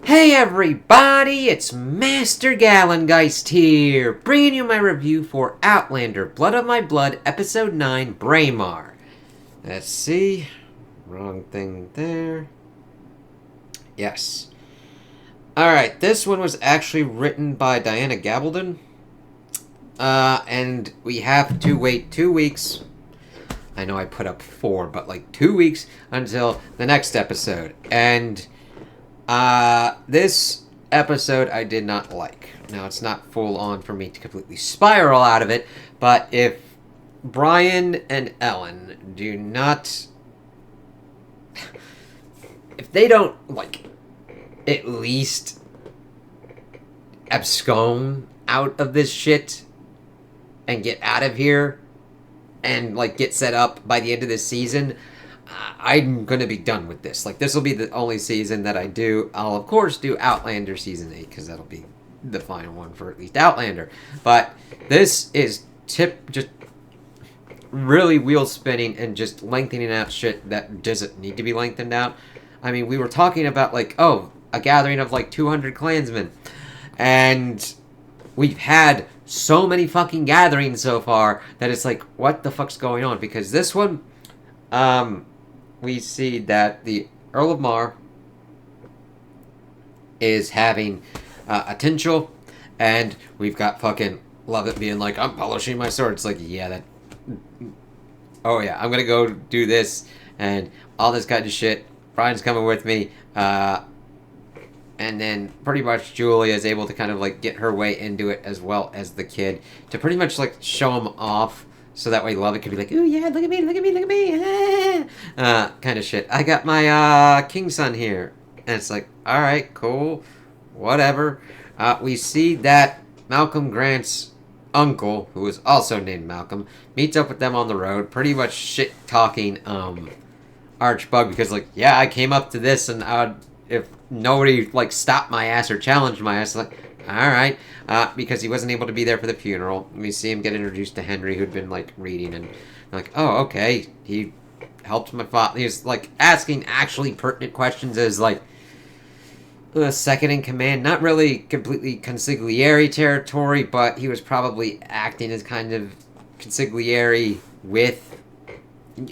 Hey everybody, it's Master Gallengeist here, bringing you my review for Outlander, Blood of My Blood, Episode 9, Braemar. Let's see, wrong thing there. Yes. Alright, this one was actually written by Diana Gabaldon, and we have to wait 2 weeks. I know I put up 4, but like 2 weeks until the next episode, and this episode I did not like. Now, it's not full on for me to completely spiral out of it, but if Brian and Ellen do not... if they don't, like, at least abscond out of this shit and get out of here and, like, get set up by the end of this season... I'm going to be done with this. Like, this will be the only season that I do. I'll, of course, do Outlander Season 8, because that'll be the final one for at least Outlander. But this is just really wheel-spinning and just lengthening out shit that doesn't need to be lengthened out. I mean, we were talking about, like, oh, a gathering of, like, 200 clansmen. And we've had so many fucking gatherings so far that it's like, what the fuck's going on? Because this one... we see that the Earl of Mar is having a tinsel, and we've got fucking Lovett being like, I'm polishing my sword. It's like, yeah, that... oh, yeah, I'm gonna go do this, and all this kind of shit. Brian's coming with me, and then pretty much Julia is able to kind of, like, get her way into it as well as the kid, to pretty much, like, show him off. So that way Lovett could be like, ooh, yeah, look at me, look at me, look at me. Kind of shit. I got my king son here. And it's like, alright, cool. Whatever. We see that Malcolm Grant's uncle, who is also named Malcolm, meets up with them on the road. Pretty much shit-talking Archbug. Because, like, yeah, I came up to this and if nobody, like, stopped my ass or challenged my ass, like... alright, because he wasn't able to be there for the funeral. We see him get introduced to Henry, who'd been, like, reading, and, like, oh, okay, he helped my father. He was, like, asking actually pertinent questions as, like, second in command. Not really completely consigliere territory, but he was probably acting as kind of consigliere with...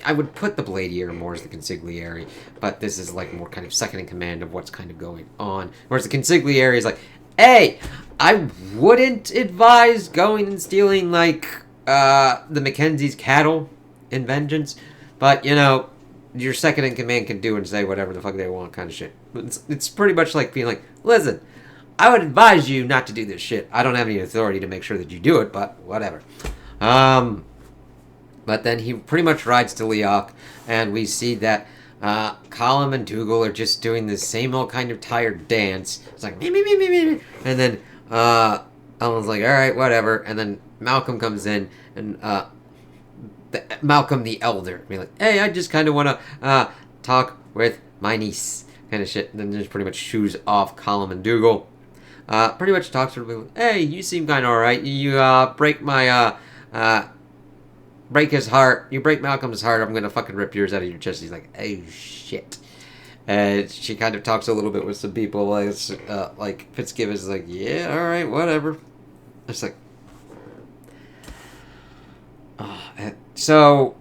I would put the Bladier more as the consigliere, but this is, like, more kind of second in command of what's kind of going on. Whereas the consigliere is, like... hey, I wouldn't advise going and stealing, like, the Mackenzie's cattle in vengeance. But, you know, your second in command can do and say whatever the fuck they want kind of shit. It's pretty much like being like, listen, I would advise you not to do this shit. I don't have any authority to make sure that you do it, but whatever. But then he pretty much rides to Leoch, and we see that Colum and Dougal are just doing the same old kind of tired dance. It's like, me, me, me, me, me. And then, Ellen's like, alright, whatever. And then Malcolm comes in, and, Malcolm the Elder, being like, hey, I just kind of want to, talk with my niece, kind of shit. And then just pretty much shoos off Colum and Dougal. Pretty much talks to him, hey, you seem kind of alright. You, break my, break his heart. You break Malcolm's heart, I'm gonna fucking rip yours out of your chest. He's like, oh, shit. And she kind of talks a little bit with some people. Like Fitzgibbons is like, yeah, alright, whatever. It's like... so...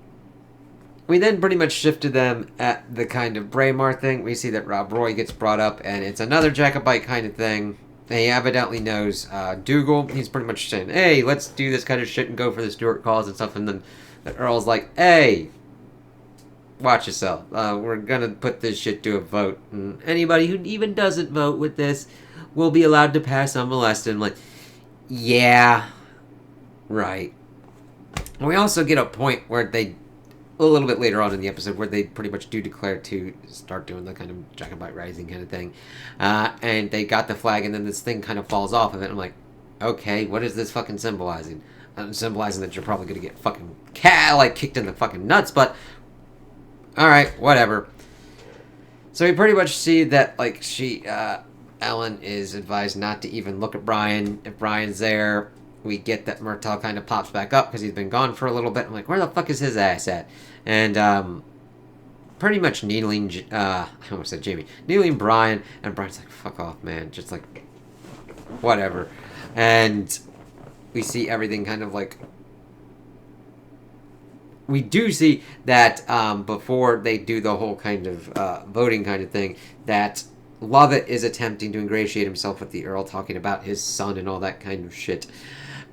we then pretty much shifted them at the kind of Braemar thing. We see that Rob Roy gets brought up, and it's another Jacobite kind of thing. And he evidently knows Dougal. He's pretty much saying, hey, let's do this kind of shit and go for the Stuart cause and stuff. And then the Earl's like, hey, watch yourself. We're going to put this shit to a vote. And anybody who even doesn't vote with this will be allowed to pass unmolested. I'm like, yeah, right. And we also get a point where they... a little bit later on in the episode where they pretty much do declare to start doing the kind of Jacobite Rising kind of thing. And they got the flag, and then this thing kind of falls off of it. I'm like, okay, what is this fucking symbolizing? Symbolizing that you're probably going to get fucking kicked in the fucking nuts, but alright, whatever. So we pretty much see that, like, Ellen is advised not to even look at Brian. If Brian's there, we get that Murtaugh kind of pops back up because he's been gone for a little bit. I'm like, where the fuck is his ass at? And pretty much needling, I almost said Jamie, needling Brian, and Brian's like, fuck off, man, just like, whatever. And we see everything kind of like, we do see that before they do the whole kind of voting kind of thing, that Lovett is attempting to ingratiate himself with the Earl, talking about his son and all that kind of shit.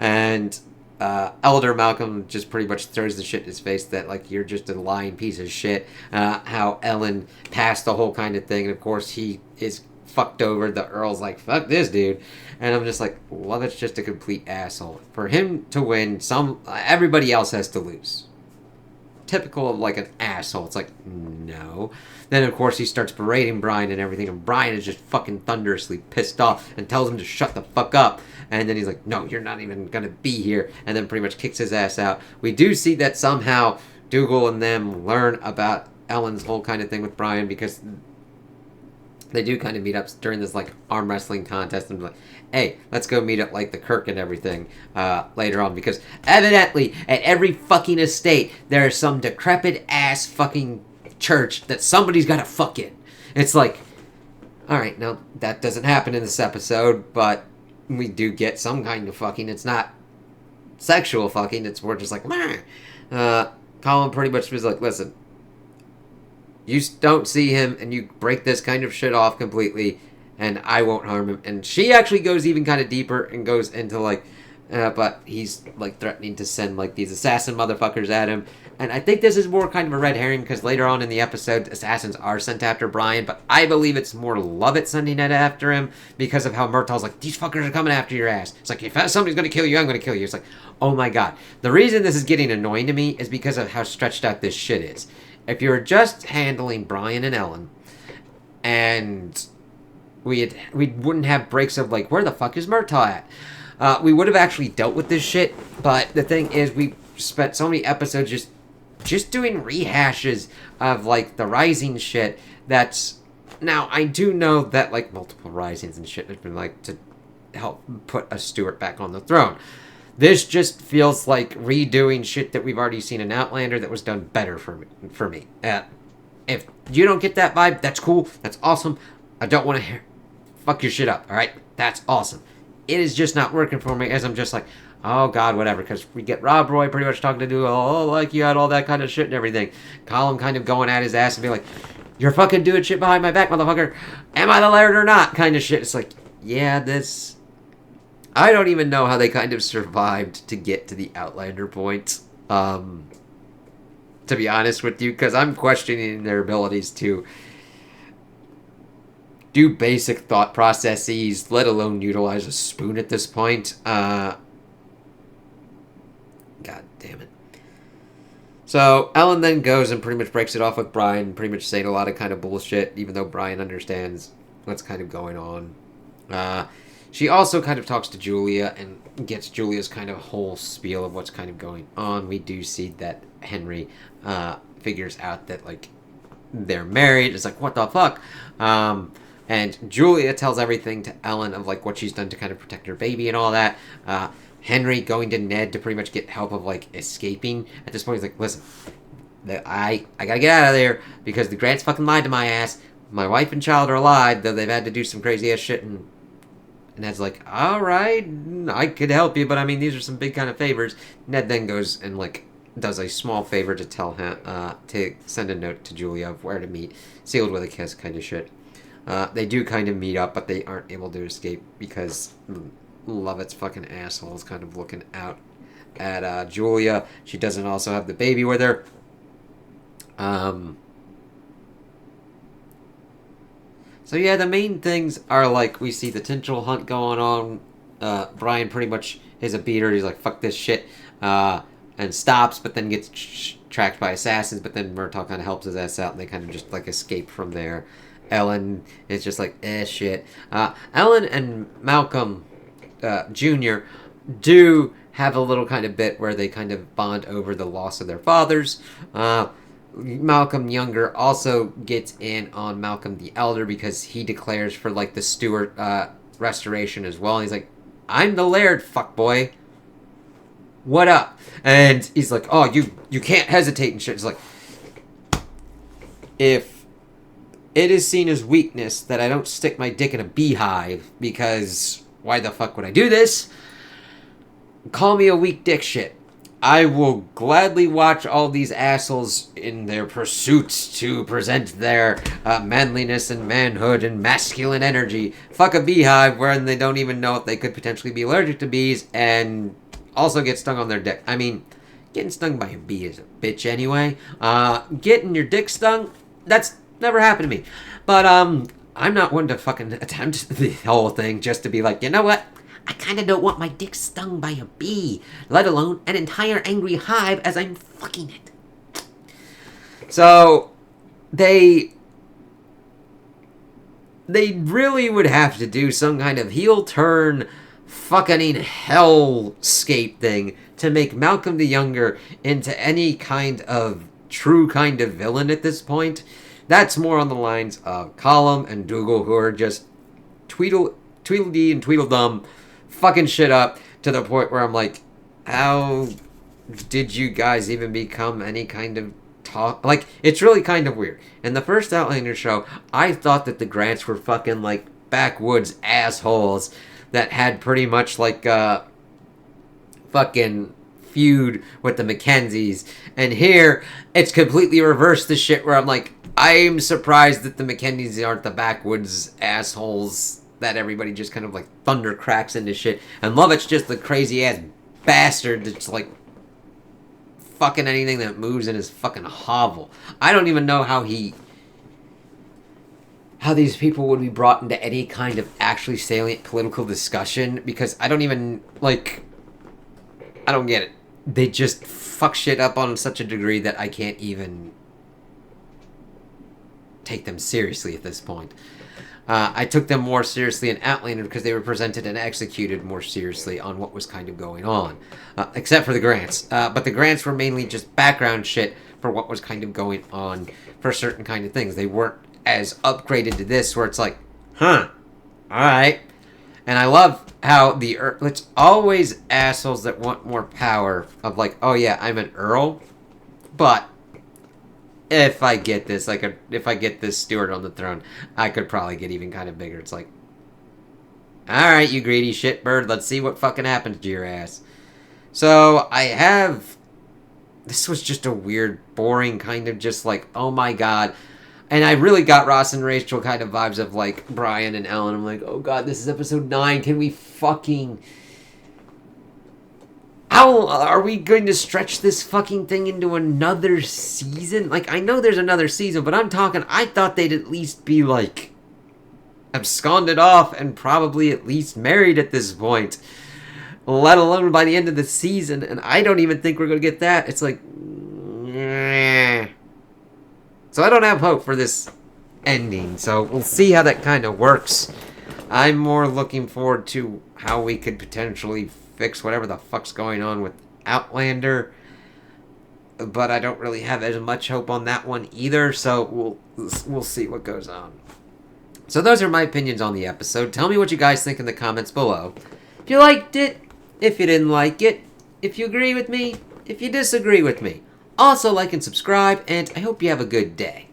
And Elder Malcolm just pretty much throws the shit in his face that, like, you're just a lying piece of shit. How Ellen passed the whole kind of thing. And, of course, he is fucked over. The Earl's like, fuck this dude. And I'm just like, Lovett's just a complete asshole. For him to win, everybody else has to lose. Typical of like an asshole. It's like, no. Then of course he starts berating Brian and everything, and Brian is just fucking thunderously pissed off and tells him to shut the fuck up. And then he's like, no, you're not even gonna be here, and then pretty much kicks his ass out. We do see that somehow Dougal and them learn about Ellen's whole kind of thing with Brian, because they do kind of meet up during this like arm wrestling contest, and like, hey, let's go meet up like the Kirk and everything later on, because evidently at every fucking estate there is some decrepit ass fucking church that somebody's got to fuck in. It's like, all right, now that doesn't happen in this episode, but we do get some kind of fucking. It's not sexual fucking. It's more just like, Colin pretty much was like, listen, you don't see him and you break this kind of shit off completely, and I won't harm him. And she actually goes even kind of deeper and goes into like, but he's like threatening to send like these assassin motherfuckers at him. And I think this is more kind of a red herring, because later on in the episode, assassins are sent after Brian, but I believe it's more Lovett sending it after him because of how Murtaugh's like, these fuckers are coming after your ass. It's like, if somebody's going to kill you, I'm going to kill you. It's like, oh my god. The reason this is getting annoying to me is because of how stretched out this shit is. If you were just handling Brian and Ellen, and we wouldn't have breaks of like, where the fuck is Murtaugh at? We would have actually dealt with this shit, but the thing is, we spent so many episodes just doing rehashes of like the Rising shit. That's, now I do know that like multiple Risings and shit has been like to help put a Stewart back on the throne. This just feels like redoing shit that we've already seen in Outlander that was done better for me. If you don't get that vibe, that's cool. That's awesome. I don't want to fuck your shit up, alright? That's awesome. It is just not working for me, as I'm just like, oh god, whatever. Because we get Rob Roy pretty much talking to Dougal, oh, like you had all that kind of shit and everything. Colin kind of going at his ass and be like, you're fucking doing shit behind my back, motherfucker. Am I the Laird or not? Kind of shit. It's like, yeah, this... I don't even know how they kind of survived to get to the Outlander point, to be honest with you, because I'm questioning their abilities to do basic thought processes, let alone utilize a spoon at this point. God damn it. So Ellen then goes and pretty much breaks it off with Brian, pretty much saying a lot of kind of bullshit, even though Brian understands what's kind of going on. She also kind of talks to Julia and gets Julia's kind of whole spiel of what's kind of going on. We do see that Henry figures out that, like, they're married. It's like, what the fuck? And Julia tells everything to Ellen of, like, what she's done to kind of protect her baby and all that. Henry going to Ned to pretty much get help of, like, escaping. At this point, he's like, listen, I gotta get out of there because the Grants fucking lied to my ass. My wife and child are alive, though they've had to do some crazy ass shit, and Ned's like, alright, I could help you, but I mean, these are some big kind of favors. Ned then goes and, like, does a small favor to tell him, to send a note to Julia of where to meet, sealed with a kiss kind of shit. They do kind of meet up, but they aren't able to escape because Lovett's fucking asshole is kind of looking out at Julia. She doesn't also have the baby with her. So yeah, the main things are like, we see the Tinchel hunt going on. Brian pretty much is a beater. He's like, fuck this shit. And stops, but then gets tracked by assassins. But then Murtaugh kind of helps his ass out, and they kind of just like escape from there. Ellen is just like, shit. Ellen and Malcolm Jr. do have a little kind of bit where they kind of bond over the loss of their fathers. Malcolm Younger also gets in on Malcolm the Elder because he declares for like the Stewart restoration as well. And he's like, I'm the Laird, fuckboy. What up? And he's like, oh, you can't hesitate and shit. It's like, if it is seen as weakness that I don't stick my dick in a beehive, because why the fuck would I do this? Call me a weak dick shit. I will gladly watch all these assholes in their pursuits to present their manliness and manhood and masculine energy. Fuck a beehive wherein they don't even know if they could potentially be allergic to bees and also get stung on their dick. I mean, getting stung by a bee is a bitch anyway. Getting your dick stung, that's never happened to me. But I'm not one to fucking attempt the whole thing just to be like, you know what? I kind of don't want my dick stung by a bee, let alone an entire angry hive as I'm fucking it. So, they really would have to do some kind of heel turn fucking hellscape thing to make Malcolm the Younger into any kind of true kind of villain at this point. That's more on the lines of Column and Dougal, who are just Tweedledee and Tweedledum fucking shit up to the point where I'm like, how did you guys even become any kind of talk? Like, it's really kind of weird. In the first Outlander show, I thought that the Grants were fucking, like, backwoods assholes that had pretty much, like, a fucking feud with the Mackenzies. And here, it's completely reversed the shit where I'm like, I'm surprised that the Mackenzies aren't the backwoods assholes that everybody just kind of like thunder cracks into shit. And Lovett's just the crazy ass bastard that's like fucking anything that moves in his fucking hovel. I don't even know how these people would be brought into any kind of actually salient political discussion, because I don't even, like, I don't get it. They just fuck shit up on such a degree that I can't even take them seriously at this point. I took them more seriously in Outlander because they were presented and executed more seriously on what was kind of going on. Except for the Grants. But the Grants were mainly just background shit for what was kind of going on for certain kind of things. They weren't as upgraded to this where it's like, huh, alright. And I love how it's always assholes that want more power of like, oh yeah, I'm an Earl, but if I get this, like, if I get this steward on the throne, I could probably get even kind of bigger. It's like, alright, you greedy shitbird, let's see what fucking happens to your ass. So, this was just a weird, boring kind of just like, oh my god. And I really got Ross and Rachel kind of vibes of like Brian and Ellen. I'm like, oh god, this is episode 9, can we fucking... How are we going to stretch this fucking thing into another season? Like, I know there's another season, but I thought they'd at least be, like, absconded off and probably at least married at this point. Let alone by the end of the season, and I don't even think we're going to get that. It's like, so I don't have hope for this ending, so we'll see how that kind of works. I'm more looking forward to how we could potentially fix whatever the fuck's going on with Outlander, but I don't really have as much hope on that one either, so we'll see what goes on. So those are my opinions on the episode. Tell me what you guys think in the comments below. If you liked it, if you didn't like it, if you agree with me, if you disagree with me. Also like and subscribe, and I hope you have a good day.